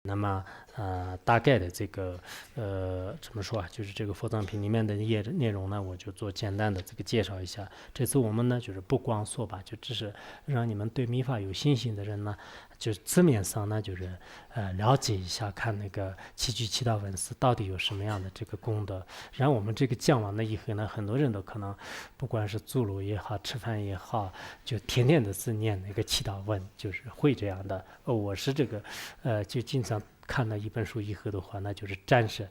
那么大概的这个怎么说啊？就是这个佛藏品里面的内容呢，我就做简单的这个介绍一下。这次我们呢，就是不光说吧，就只是让你们对密法有信心的人呢，就字面上呢，就是了解一下，看那个七具七道文字到底有什么样的这个功德。然后我们这个讲完了以后呢，很多人都可能不管是走路也好，吃饭也好，就天天的是念那个七道文，就是会这样的。我是这个就经常看了一本书以后的话，那就是暂时，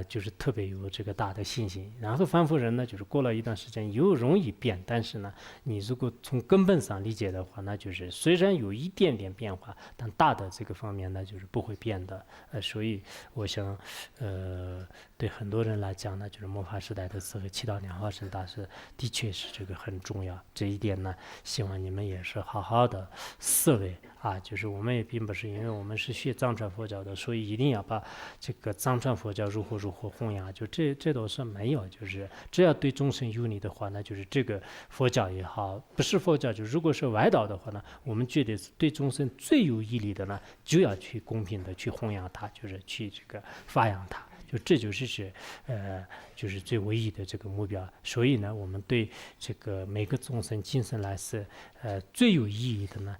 就是特别有这个大的信心。然后凡夫人呢，就是过了一段时间又容易变，但是呢，你如果从根本上理解的话，那就是虽然有一点点变化，但大的这个方面呢，就是不会变的。所以我想，对很多人来讲呢，就是末法时代的时候，七道莲花生大师的确是这个很重要。这一点呢，希望你们也是好好的思维。就是我们也并不是因为我们是学藏传佛教的，所以一定要把这个藏传佛教如何弘扬，就这都是没有，就是只要对众生有利的话，那就是这个佛教也好，不是佛教，就如果是外道的话呢，我们觉得是对众生最有益利的呢，就要去公平的去弘扬它，就是去这个发扬它。就这就是最唯一的这个目标。所以呢，我们对这个每个众生今生来世，最有意义的呢，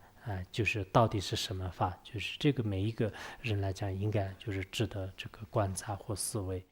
就是到底是什么法，就是这个每一个人来讲，应该就是值得这个观察或思维。